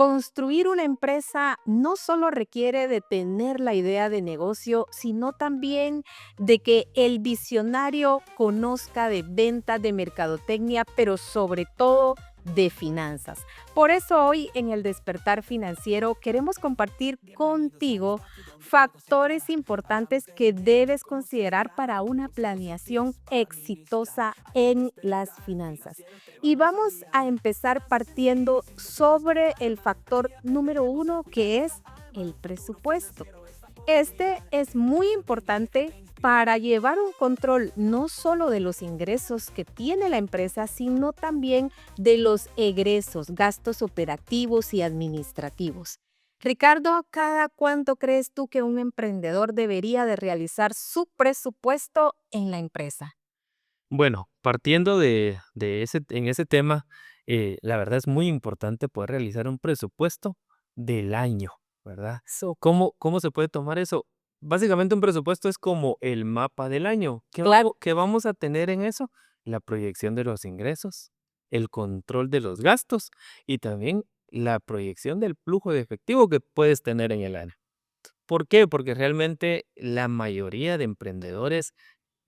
Construir una empresa no solo requiere de tener la idea de negocio, sino también de que el visionario conozca de ventas, de mercadotecnia, pero sobre todo de finanzas. Por eso hoy en el Despertar Financiero queremos compartir contigo factores importantes que debes considerar para una planeación exitosa en las finanzas. Y vamos a empezar partiendo sobre el factor número uno, que es el presupuesto. Este es muy importante para llevar un control no solo de los ingresos que tiene la empresa, sino también de los egresos, gastos operativos y administrativos. Ricardo, ¿cada cuánto crees tú que un emprendedor debería de realizar su presupuesto en la empresa? Bueno, partiendo en ese tema, la verdad es muy importante poder realizar un presupuesto del año, ¿verdad? ¿Cómo se puede tomar eso? Básicamente un presupuesto es como el mapa del año. Claro. ¿Qué vamos a tener en eso? La proyección de los ingresos, el control de los gastos y también la proyección del flujo de efectivo que puedes tener en el año. ¿Por qué? Porque realmente la mayoría de emprendedores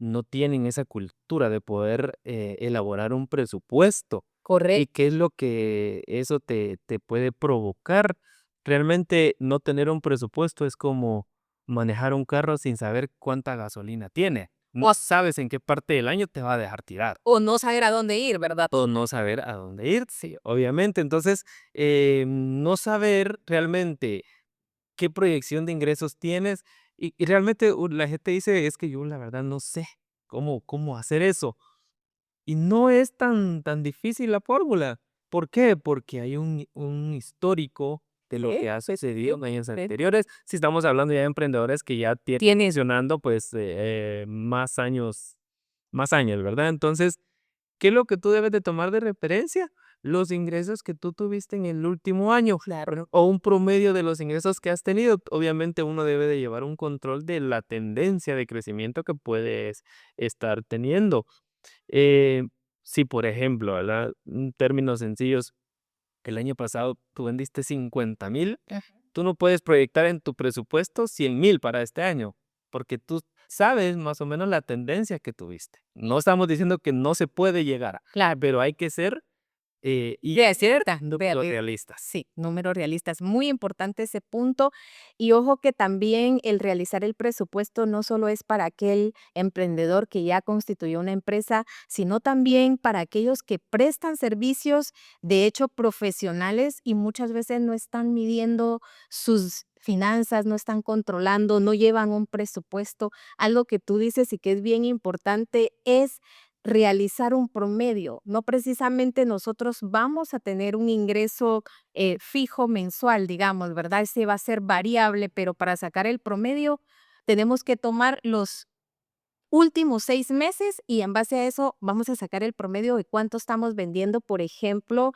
no tienen esa cultura de poder, elaborar un presupuesto. ¿Y Correcto. qué es lo que eso te puede provocar? Realmente no tener un presupuesto es como manejar un carro sin saber cuánta gasolina tiene. No O, sabes en qué parte del año te va a dejar tirar, o no saber a dónde ir, ¿verdad? o no saber a dónde ir, sí, obviamente. Entonces, no saber realmente qué proyección de ingresos tienes. Y realmente la gente dice, es que yo la verdad no sé cómo hacer eso. Y no es tan difícil la fórmula. ¿Por qué? Porque hay un histórico de lo Sí, que ha pues, sucedido sí, en años sí. anteriores. Si estamos hablando ya de emprendedores que ya tienen Tienes. funcionando, pues, más años, ¿verdad? Entonces, ¿qué es lo que tú debes de tomar de referencia? Los ingresos que tú tuviste en el último año, Claro. o un promedio de los ingresos que has tenido. Obviamente uno debe de llevar un control de la tendencia de crecimiento que puedes estar teniendo. Eh, si por ejemplo, ¿verdad? Términos sencillos, el año pasado tú vendiste 50,000, tú no puedes proyectar en tu presupuesto 100,000 para este año, porque tú sabes más o menos la tendencia que tuviste. No estamos diciendo que no se puede llegar, Claro. pero hay que ser y De cierta, números realistas. sí, números realistas. Muy importante ese punto. Y ojo que también el realizar el presupuesto no solo es para aquel emprendedor que ya constituyó una empresa, sino también para aquellos que prestan servicios, de hecho, profesionales y muchas veces no están midiendo sus finanzas, no están controlando, no llevan un presupuesto. Algo que tú dices y que es bien importante es realizar un promedio. No precisamente nosotros vamos a tener un ingreso fijo mensual, digamos, ¿verdad? Ese va a ser variable, pero para sacar el promedio tenemos que tomar los últimos 6 meses y en base a eso vamos a sacar el promedio de cuánto estamos vendiendo, por ejemplo,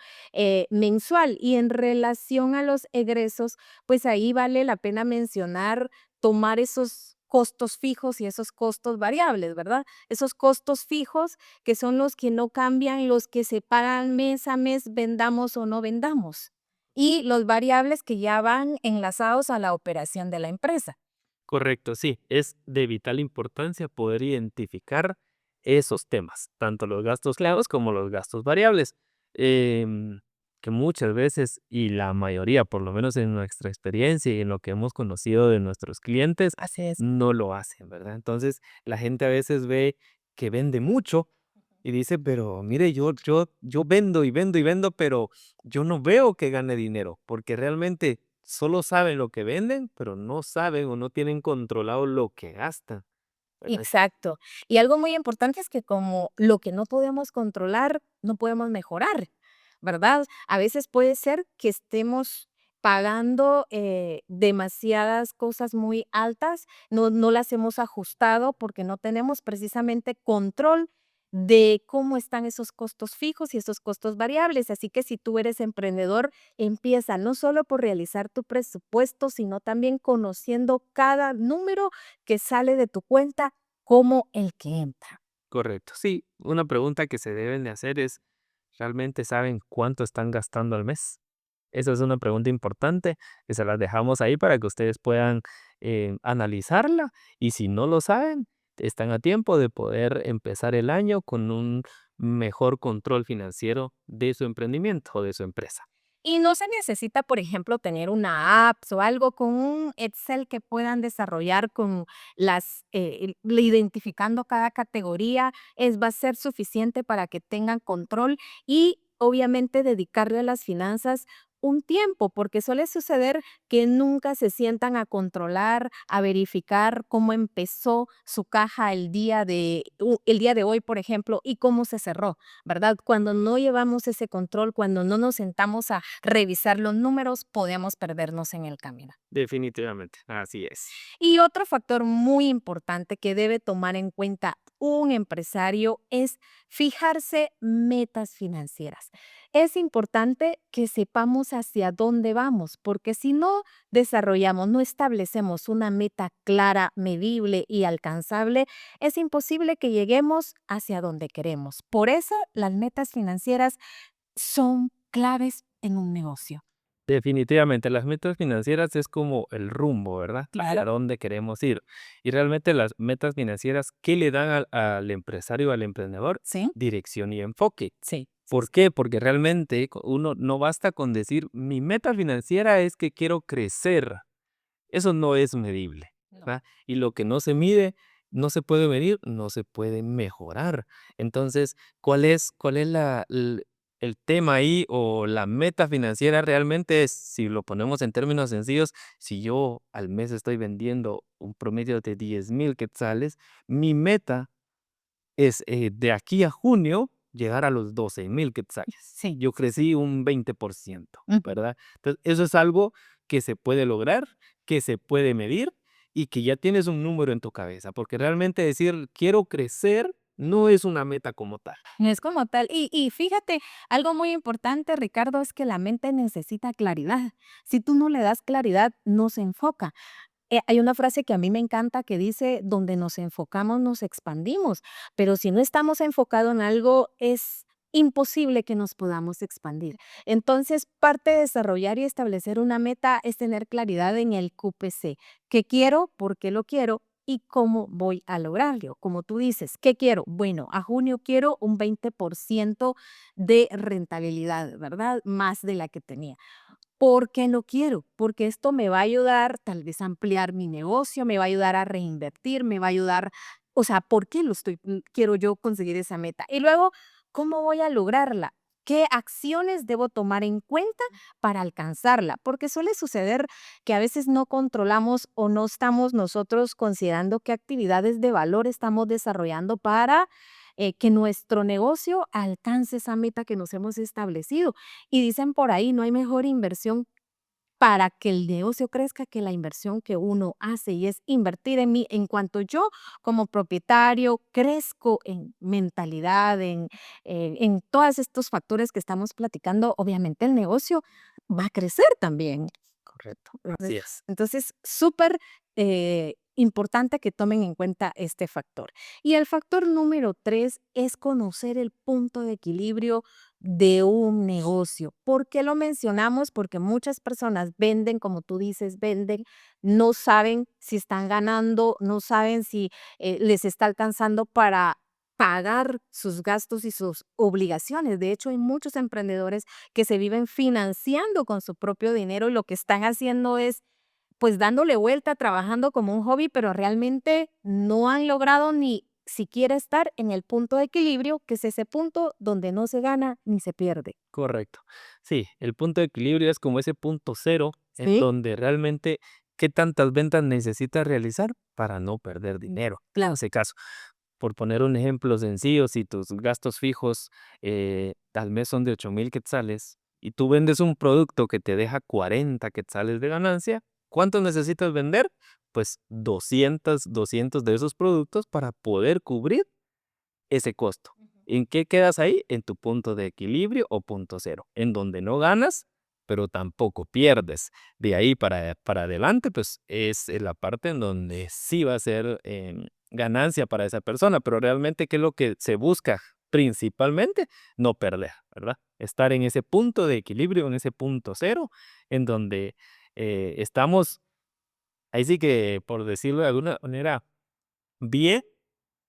mensual. Y en relación a los egresos, pues ahí vale la pena mencionar tomar esos costos fijos y esos costos variables, ¿verdad? Esos costos fijos que son los que no cambian, los que se pagan mes a mes, vendamos o no vendamos. Y los variables que ya van enlazados a la operación de la empresa. Correcto, sí, es de vital importancia poder identificar esos temas, tanto los gastos Claro. fijos como los gastos variables, em, que muchas veces, y la mayoría, por lo menos en nuestra experiencia y en lo que hemos conocido de nuestros clientes, Así es. no lo hacen, ¿verdad? Entonces, la gente a veces ve que vende mucho y dice, pero mire, yo vendo y vendo y vendo, pero yo no veo que gane dinero, porque realmente solo saben lo que venden, pero no saben o no tienen controlado lo que gastan, ¿verdad? Exacto. Y algo muy importante es que como lo que no podemos controlar, no podemos mejorar, ¿verdad? A veces puede ser que estemos pagando demasiadas cosas muy altas, no las hemos ajustado porque no tenemos precisamente control de cómo están esos costos fijos y esos costos variables. Así que si tú eres emprendedor, empieza no solo por realizar tu presupuesto, sino también conociendo cada número que sale de tu cuenta como el que entra. Correcto. Sí, una pregunta que se deben de hacer es, ¿realmente saben cuánto están gastando al mes? Esa es una pregunta importante que se las dejamos ahí para que ustedes puedan analizarla y si no lo saben, están a tiempo de poder empezar el año con un mejor control financiero de su emprendimiento o de su empresa. Y no se necesita, por ejemplo, tener una app o algo con un Excel que puedan desarrollar con identificando cada categoría, va a ser suficiente para que tengan control y obviamente dedicarle a las finanzas un tiempo, porque suele suceder que nunca se sientan a controlar, a verificar cómo empezó su caja el día de hoy, por ejemplo, y cómo se cerró. ¿Verdad? Cuando no llevamos ese control, cuando no nos sentamos a revisar los números, podemos perdernos en el camino. Definitivamente, así es. Y otro factor muy importante que debe tomar en cuenta un empresario es fijarse metas financieras. Es importante que sepamos hacia dónde vamos, porque si no desarrollamos, no establecemos una meta clara, medible y alcanzable, es imposible que lleguemos hacia donde queremos. Por eso las metas financieras son claves en un negocio. Definitivamente, las metas financieras es como el rumbo, ¿verdad? Hacia Claro. dónde queremos ir. Y realmente las metas financieras, ¿qué le dan al empresario, al emprendedor? Sí, Dirección y enfoque. sí, sí, ¿Por sí. qué? Porque realmente uno no basta con decir, mi meta financiera es que quiero crecer. Eso no es medible, No. ¿verdad? Y lo que no se mide, no se puede medir, no se puede mejorar. Entonces, ¿cuál es el tema ahí o la meta financiera realmente es, si lo ponemos en términos sencillos, si yo al mes estoy vendiendo un promedio de 10,000 quetzales, mi meta es de aquí a junio llegar a los 12,000 quetzales. Sí, Yo sí, sí. crecí un 20%, Ujú. ¿verdad? Entonces, eso es algo que se puede lograr, que se puede medir y que ya tienes un número en tu cabeza, porque realmente decir quiero crecer no es una meta como tal. No es como tal. Y fíjate, algo muy importante, Ricardo, es que la mente necesita claridad. Si tú no le das claridad, no se enfoca. Hay una frase que a mí me encanta que dice, donde nos enfocamos, nos expandimos, pero si no estamos enfocados en algo, es imposible que nos podamos expandir. Entonces, parte de desarrollar y establecer una meta es tener claridad en el QPC. ¿Qué quiero? ¿Por qué lo quiero? ¿Y cómo voy a lograrlo? Como tú dices, ¿qué quiero? Bueno, a junio quiero un 20% de rentabilidad, ¿verdad? Más de la que tenía. ¿Por qué lo quiero? Porque esto me va a ayudar tal vez a ampliar mi negocio, me va a ayudar a reinvertir, me va a ayudar, o sea, ¿por qué quiero yo conseguir esa meta? Y luego, ¿cómo voy a lograrla? ¿Qué acciones debo tomar en cuenta para alcanzarla? Porque suele suceder que a veces no controlamos o no estamos nosotros considerando qué actividades de valor estamos desarrollando para que nuestro negocio alcance esa meta que nos hemos establecido. Y dicen por ahí, no hay mejor inversión para que el negocio crezca que la inversión que uno hace y es invertir en mí. En cuanto yo como propietario crezco en mentalidad, en todos estos factores que estamos platicando, obviamente el negocio va a crecer también. Correcto. Entonces, Así es. entonces, súper importante que tomen en cuenta este factor. Y el factor número 3 es conocer el punto de equilibrio de un negocio. ¿Por qué lo mencionamos? Porque muchas personas venden, como tú dices, venden, no saben si están ganando, no saben si les está alcanzando para pagar sus gastos y sus obligaciones. De hecho, hay muchos emprendedores que se viven financiando con su propio dinero y lo que están haciendo es pues dándole vuelta, trabajando como un hobby, pero realmente no han logrado ni siquiera estar en el punto de equilibrio, que es ese punto donde no se gana ni se pierde. Correcto. Sí, el punto de equilibrio es como ese punto cero en Sí, donde realmente qué tantas ventas necesitas realizar para no perder dinero. En claro. ese caso, por poner un ejemplo sencillo, si tus gastos fijos al mes son de 8,000 quetzales y tú vendes un producto que te deja 40 quetzales de ganancia, ¿cuánto necesitas vender? Pues 200 de esos productos para poder cubrir ese costo. ¿En qué quedas ahí? En tu punto de equilibrio o punto cero, en donde no ganas, pero tampoco pierdes. De ahí para adelante, pues es la parte en donde sí va a ser ganancia para esa persona, pero realmente, ¿qué es lo que se busca? principalmente no perder, ¿verdad? Estar en ese punto de equilibrio, en ese punto cero, en donde estamos, ahí sí que, por decirlo de alguna manera, bien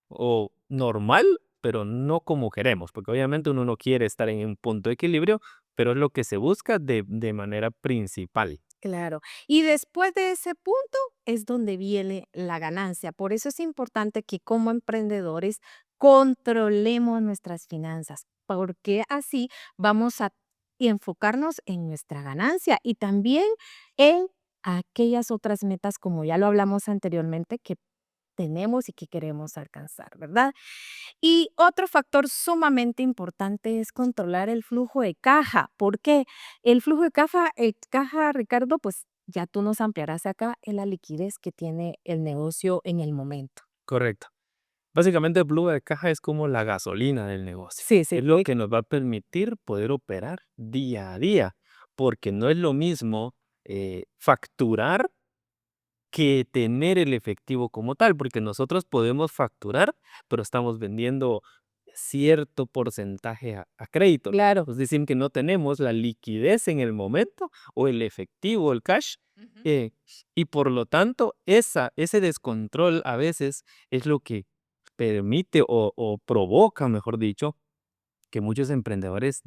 o normal, pero no como queremos, porque obviamente uno no quiere estar en un punto de equilibrio, pero es lo que se busca de manera principal. Claro. Y después de ese punto es donde viene la ganancia. Por eso es importante que como emprendedores controlemos nuestras finanzas, porque así vamos a enfocarnos en nuestra ganancia y también en aquellas otras metas, como ya lo hablamos anteriormente, que tenemos y que queremos alcanzar, ¿verdad? Y otro factor sumamente importante es controlar el flujo de caja. ¿Por qué? El flujo de caja, Ricardo, pues ya tú nos ampliarás acá en la liquidez que tiene el negocio en el momento. Correcto. Básicamente, el flujo de caja es como la gasolina del negocio. Sí, sí, Es lo sí. que nos va a permitir poder operar día a día, porque no es lo mismo facturar que tener el efectivo como tal, porque nosotros podemos facturar, pero estamos vendiendo cierto porcentaje a crédito. Claro. Es decir, que no tenemos la liquidez en el momento o el efectivo, el cash, Ujú. eh, y por lo tanto ese descontrol a veces es lo que permite o provoca, mejor dicho, que muchos emprendedores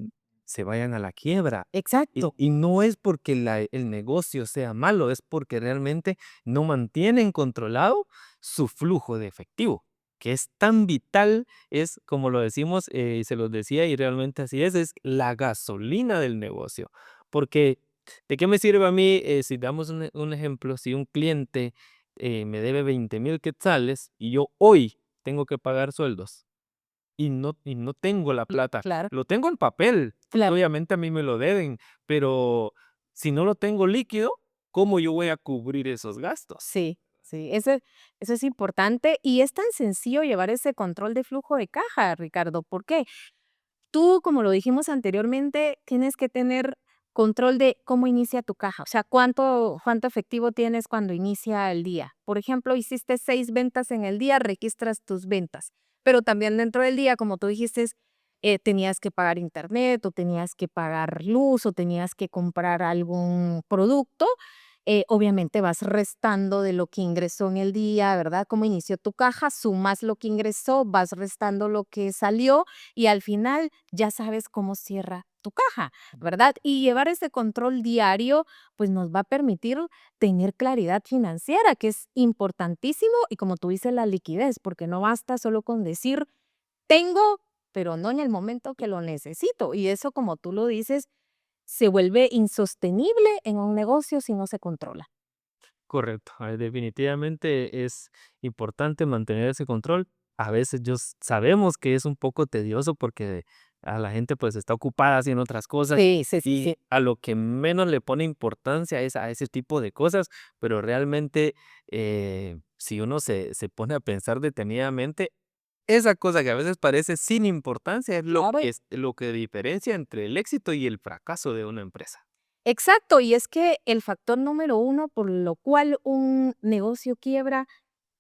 se vayan a la quiebra. Y, Exacto. y no es porque el negocio sea malo, es porque realmente no mantienen controlado su flujo de efectivo, que es tan vital, es como lo decimos, y se los decía, y realmente así es la gasolina del negocio. Porque, ¿de qué me sirve a mí, si damos un ejemplo, si un cliente me debe 20,000 quetzales y yo hoy tengo que pagar sueldos? Y no tengo la plata. Claro, Lo tengo en papel, porque claro. obviamente a mí me lo deben, pero si no lo tengo líquido, ¿cómo yo voy a cubrir esos gastos? Sí, sí, eso es importante y es tan sencillo llevar ese control de flujo de caja, Ricardo. ¿Por qué? Tú, como lo dijimos anteriormente, tienes que tener control de cómo inicia tu caja, o sea, cuánto efectivo tienes cuando inicia el día. Por ejemplo, hiciste 6 ventas en el día, registras tus ventas, pero también dentro del día, como tú dijiste, tenías que pagar internet o tenías que pagar luz o tenías que comprar algún producto. Obviamente vas restando de lo que ingresó en el día, ¿verdad? Cómo inició tu caja, sumas lo que ingresó, vas restando lo que salió y al final ya sabes cómo cierra tu caja, ¿verdad? Y llevar ese control diario, pues nos va a permitir tener claridad financiera, que es importantísimo, y como tú dices, la liquidez, porque no basta solo con decir, tengo, pero no en el momento que lo necesito. Y eso, como tú lo dices, se vuelve insostenible en un negocio si no se controla. Correcto. Definitivamente es importante mantener ese control. A veces sabemos que es un poco tedioso porque a la gente pues está ocupada haciendo otras cosas Sí, sí, sí, y sí. a lo que menos le pone importancia es a ese tipo de cosas, pero realmente si uno se pone a pensar detenidamente, esa cosa que a veces parece sin importancia es Claro. lo que diferencia entre el éxito y el fracaso de una empresa. Exacto, y es que el factor número uno por lo cual un negocio quiebra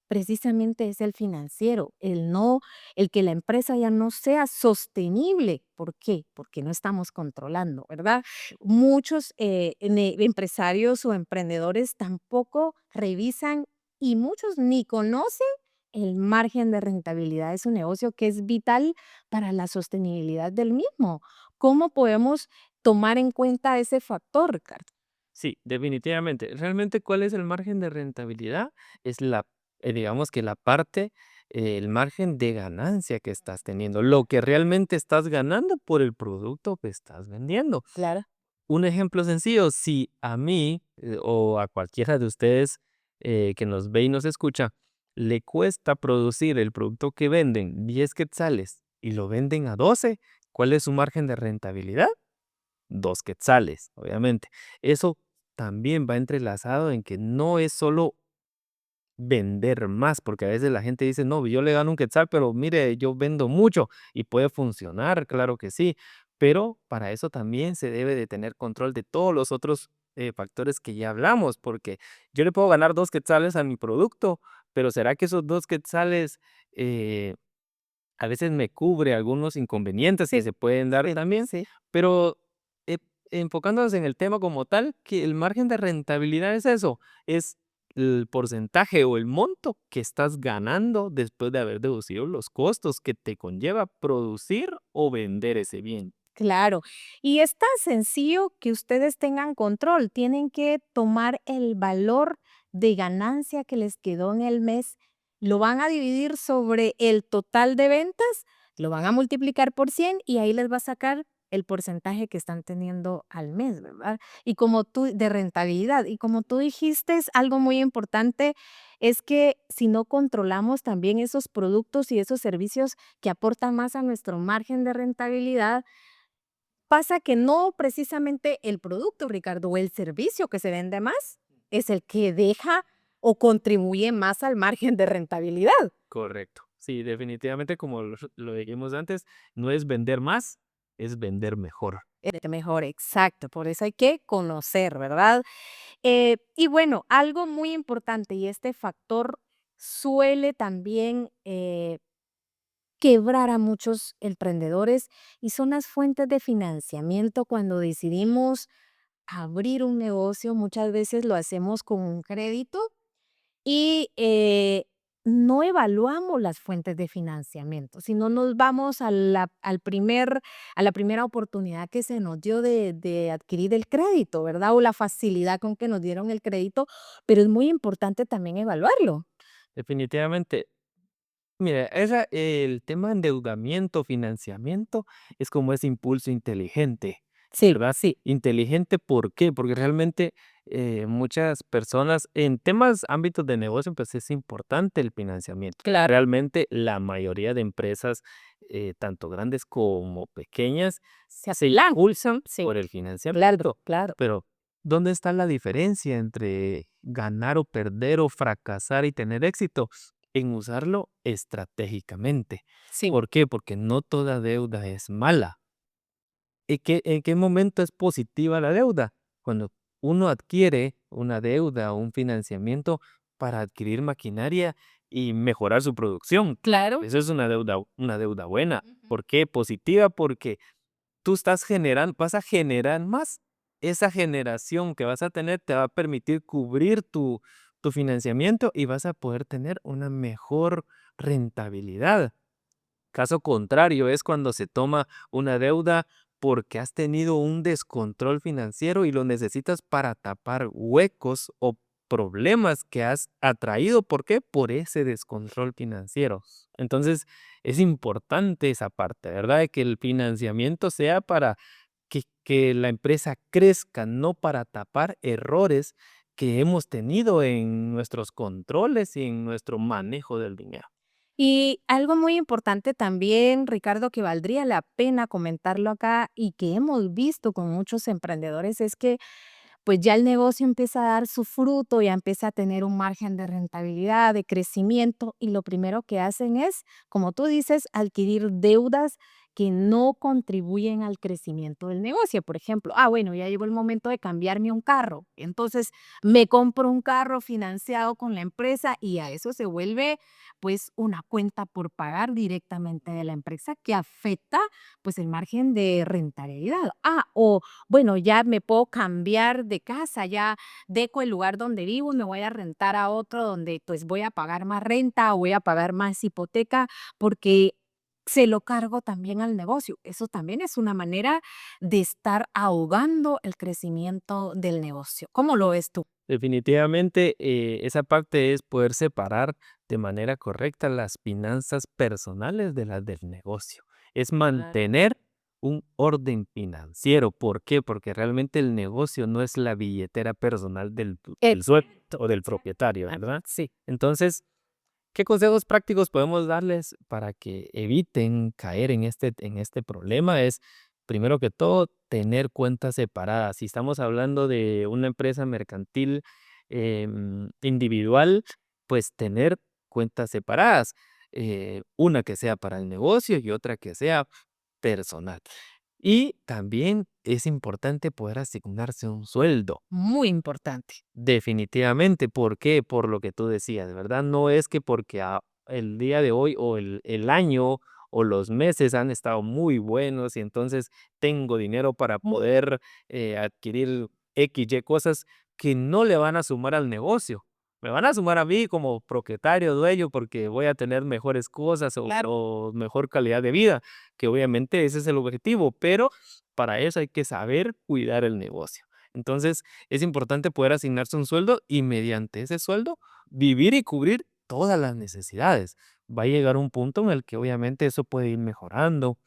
precisamente es el financiero, el que la empresa ya no sea sostenible. ¿Por qué? Porque no estamos controlando, ¿verdad? Muchos empresarios o emprendedores tampoco revisan y muchos ni conocen el margen de rentabilidad de su negocio, que es vital para la sostenibilidad del mismo. ¿Cómo podemos tomar en cuenta ese factor, Ricardo? Sí, definitivamente. Realmente, ¿cuál es el margen de rentabilidad? Es digamos que la parte, el margen de ganancia que estás teniendo, lo que realmente estás ganando por el producto que estás vendiendo. Claro. Un ejemplo sencillo, si a mí o a cualquiera de ustedes que nos ve y nos escucha, le cuesta producir el producto que venden 10 quetzales y lo venden a 12, ¿cuál es su margen de rentabilidad? 2 quetzales, obviamente. Eso también va entrelazado en que no es solo vender más, porque a veces la gente dice, no, yo le gano un quetzal, pero mire, yo vendo mucho y puede funcionar, claro que sí, pero para eso también se debe de tener control de todos los otros factores que ya hablamos, porque yo le puedo ganar 2 quetzales a mi producto, pero ¿será que esos 2 quetzales a veces me cubre algunos inconvenientes que Sí, se pueden dar sí, también, sí. pero enfocándonos en el tema como tal, que el margen de rentabilidad es eso, es el porcentaje o el monto que estás ganando después de haber deducido los costos que te conlleva producir o vender ese bien. Claro, y es tan sencillo que ustedes tengan control. Tienen que tomar el valor de ganancia que les quedó en el mes, lo van a dividir sobre el total de ventas, lo van a multiplicar por 100 y ahí les va a sacar el porcentaje que están teniendo al mes, ¿verdad? Y como tú, de rentabilidad. Y como tú dijiste, es algo muy importante, es que si no controlamos también esos productos y esos servicios que aportan más a nuestro margen de rentabilidad, pasa que no precisamente el producto, Ricardo, o el servicio que se vende más es el que deja o contribuye más al margen de rentabilidad. Correcto. Sí, definitivamente, como lo dijimos antes, no es vender más, es vender mejor. Mejor, exacto. Por eso hay que conocer, ¿verdad? Y bueno, algo muy importante, y este factor suele también quebrar a muchos emprendedores, y son las fuentes de financiamiento cuando decidimos abrir un negocio. Muchas veces lo hacemos con un crédito y no evaluamos las fuentes de financiamiento, sino nos vamos a la primera oportunidad que se nos dio de adquirir el crédito, ¿verdad? O la facilidad con que nos dieron el crédito, pero es muy importante también evaluarlo. Definitivamente. Mira, el tema de endeudamiento, financiamiento, es como ese impulso inteligente, Sí, ¿verdad? sí, Inteligente, ¿por qué? Porque realmente muchas personas en temas, ámbitos de negocio, pues es importante el financiamiento. claro. Realmente la mayoría de empresas, tanto grandes como pequeñas, Se se apalancan. impulsan Sí, por el claro, financiamiento. claro. Pero, ¿dónde está la diferencia entre ganar o perder o fracasar y tener éxito? En usarlo estratégicamente. Sí, ¿Por qué? Porque no toda deuda es mala. ¿En qué momento es positiva la deuda? Cuando uno adquiere una deuda o un financiamiento para adquirir maquinaria y mejorar su producción. claro. Eso es una deuda buena. ¿Por qué? Positiva porque tú estás generando, vas a generar más. Esa generación que vas a tener te va a permitir cubrir tu financiamiento y vas a poder tener una mejor rentabilidad. Caso contrario es cuando se toma una deuda porque has tenido un descontrol financiero y lo necesitas para tapar huecos o problemas que has atraído. ¿Por qué? Por ese descontrol financiero. Entonces, es importante esa parte, ¿verdad? De que el financiamiento sea para que la empresa crezca, no para tapar errores que hemos tenido en nuestros controles y en nuestro manejo del dinero. Y algo muy importante también, Ricardo, que valdría la pena comentarlo acá y que hemos visto con muchos emprendedores es que pues ya el negocio empieza a dar su fruto, ya empieza a tener un margen de rentabilidad, de crecimiento, y lo primero que hacen es, como tú dices, adquirir deudas que no contribuyen al crecimiento del negocio. Por ejemplo, bueno, ya llegó el momento de cambiarme un carro. Entonces, me compro un carro financiado con la empresa y a eso se vuelve pues una cuenta por pagar directamente de la empresa que afecta pues el margen de rentabilidad. O bueno, ya me puedo cambiar de casa, ya deco el lugar donde vivo y me voy a rentar a otro donde pues voy a pagar más renta o voy a pagar más hipoteca porque se lo cargo también al negocio. Eso también es una manera de estar ahogando el crecimiento del negocio. ¿Cómo lo ves tú? Definitivamente, esa parte es poder separar de manera correcta las finanzas personales de las del negocio. Es Claro. mantener un orden financiero. ¿Por qué? Porque realmente el negocio no es la billetera personal del dueño Exacto, o del exacto. propietario, Ah, ¿verdad? sí. Entonces, ¿qué consejos prácticos podemos darles para que eviten caer en este problema? Es, primero que todo, tener cuentas separadas. Si estamos hablando de una empresa mercantil individual, pues tener cuentas separadas. Una que sea para el negocio y otra que sea personal. Y también es importante poder asignarse un sueldo. Muy importante. Definitivamente, ¿por qué? Por lo que tú decías, ¿verdad? No es que porque el día de hoy o el año o los meses han estado muy buenos y entonces tengo dinero para poder adquirir X, Y cosas que no le van a sumar al negocio. Me van a sumar a mí como propietario, dueño, porque voy a tener mejores cosas o mejor calidad de vida, que obviamente ese es el objetivo, pero para eso hay que saber cuidar el negocio. Entonces, es importante poder asignarse un sueldo y mediante ese sueldo vivir y cubrir todas las necesidades. Va a llegar un punto en el que obviamente eso puede ir mejorando,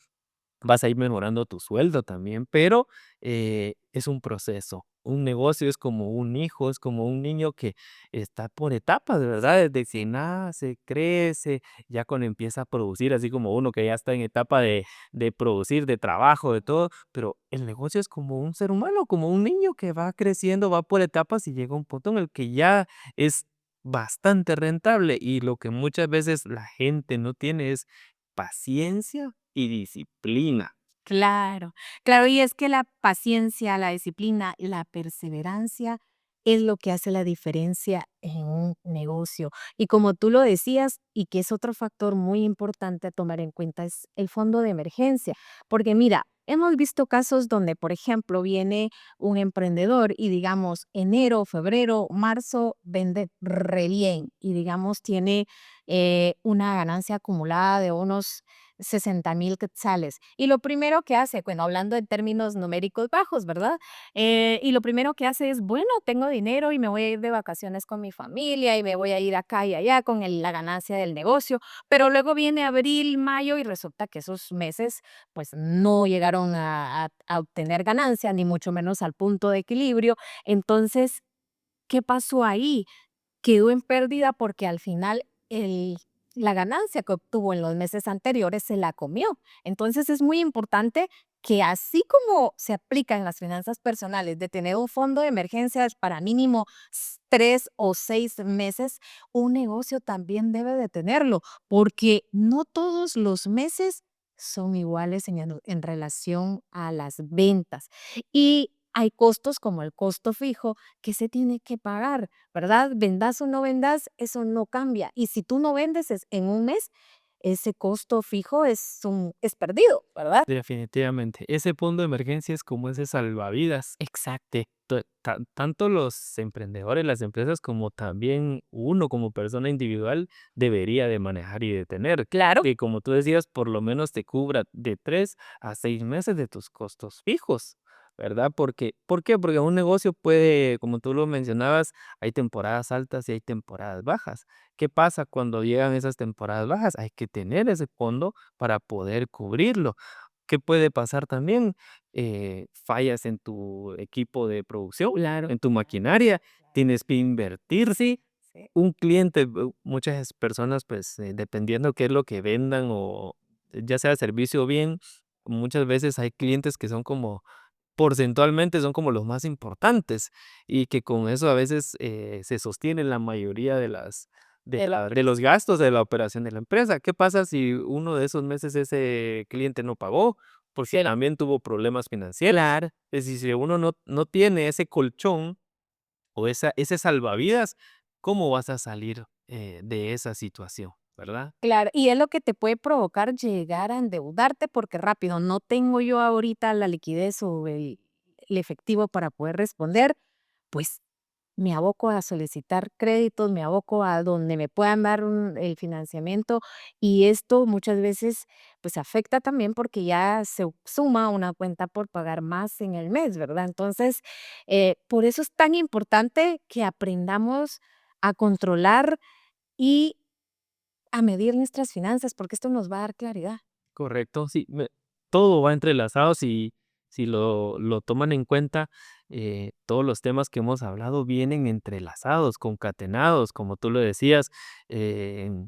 vas a ir mejorando tu sueldo también, pero es un proceso. Un negocio es como un hijo, es como un niño que está por etapas, ¿verdad? Desde que nace, crece, ya cuando empieza a producir, así como uno que ya está en etapa de producir, de trabajo, de todo, pero el negocio es como un ser humano, como un niño que va creciendo, va por etapas y llega un punto en el que ya es bastante rentable y lo que muchas veces la gente no tiene es paciencia y disciplina. Claro, claro, y es que la paciencia, la disciplina, la perseverancia es lo que hace la diferencia en un negocio. Y como tú lo decías, y que es otro factor muy importante a tomar en cuenta, es el fondo de emergencia. Porque mira, hemos visto casos donde, por ejemplo, viene un emprendedor y digamos, enero, febrero, marzo vende re bien y digamos, tiene una ganancia acumulada de unos 60,000 quetzales. Y lo primero que hace, bueno, hablando en términos numéricos bajos, ¿verdad? Y lo primero que hace es, bueno, tengo dinero y me voy a ir de vacaciones con mi familia y me voy a ir acá y allá con la ganancia del negocio, pero luego viene abril, mayo y resulta que esos meses pues no llegaron a obtener ganancia, ni mucho menos al punto de equilibrio. Entonces, ¿qué pasó ahí? Quedó en pérdida porque al final la ganancia que obtuvo en los meses anteriores se la comió. Entonces es muy importante que así como se aplica en las finanzas personales de tener un fondo de emergencias para mínimo 3 o 6 meses, un negocio también debe de tenerlo, porque no todos los meses son iguales en relación a las ventas. Y hay costos como el costo fijo que se tiene que pagar. ¿Verdad? Vendas o no vendas, eso no cambia. Y si tú no vendes en un mes, ese costo fijo es perdido, ¿verdad? Definitivamente. Ese fondo de emergencia es como ese salvavidas Exacto. de tanto los emprendedores, las empresas, como también uno como persona individual debería de manejar y de tener. Claro. Que como tú decías, por lo menos te cubra de 3 a 6 meses de tus costos fijos, ¿verdad? ¿Por qué? Porque un negocio puede, como tú lo mencionabas, hay temporadas altas y hay temporadas bajas. ¿Qué pasa cuando llegan esas temporadas bajas? Hay que tener ese fondo para poder cubrirlo. ¿Qué puede pasar también? Fallas en tu equipo de producción, Claro, en tu claro, maquinaria, claro. tienes que invertir, sí. Sí. Un cliente, muchas personas, pues, dependiendo qué es lo que vendan o ya sea servicio o bien, muchas veces hay clientes que son como porcentualmente son como los más importantes y que con eso a veces se sostiene la mayoría de de los gastos de la operación de la empresa. ¿Qué pasa si uno de esos meses ese cliente no pagó? Porque Sí. también tuvo problemas financieros. Claro. Es decir, si uno no tiene ese colchón o ese salvavidas, ¿cómo vas a salir de esa situación? ¿Verdad? Claro, y es lo que te puede provocar llegar a endeudarte porque rápido, no tengo yo ahorita la liquidez o el efectivo para poder responder, pues me aboco a solicitar créditos, me aboco a donde me puedan dar el financiamiento y esto muchas veces pues afecta también porque ya se suma una cuenta por pagar más en el mes, ¿verdad? Entonces, por eso es tan importante que aprendamos a controlar y a medir nuestras finanzas porque esto nos va a dar claridad. Correcto, sí, todo va entrelazado si lo toman en cuenta, todos los temas que hemos hablado vienen entrelazados, concatenados, como tú lo decías, em,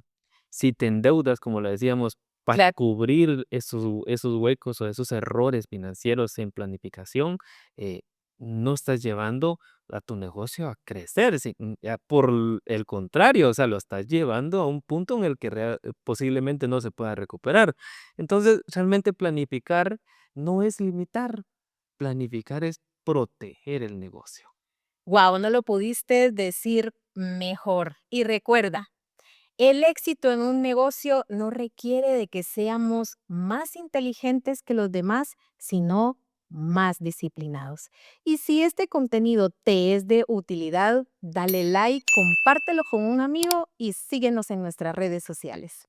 si te endeudas, como lo decíamos, para Claro. cubrir esos huecos o esos errores financieros en planificación, eh, no estás llevando a tu negocio a crecer, ya por el contrario, o sea, lo estás llevando a un punto en el que posiblemente no se pueda recuperar. Entonces, realmente planificar no es limitar, planificar es proteger el negocio. Guau, no lo pudiste decir mejor. Y recuerda, El éxito en un negocio no requiere de que seamos más inteligentes que los demás, sino más disciplinados. Y si este contenido te es de utilidad, dale like, compártelo con un amigo y síguenos en nuestras redes sociales.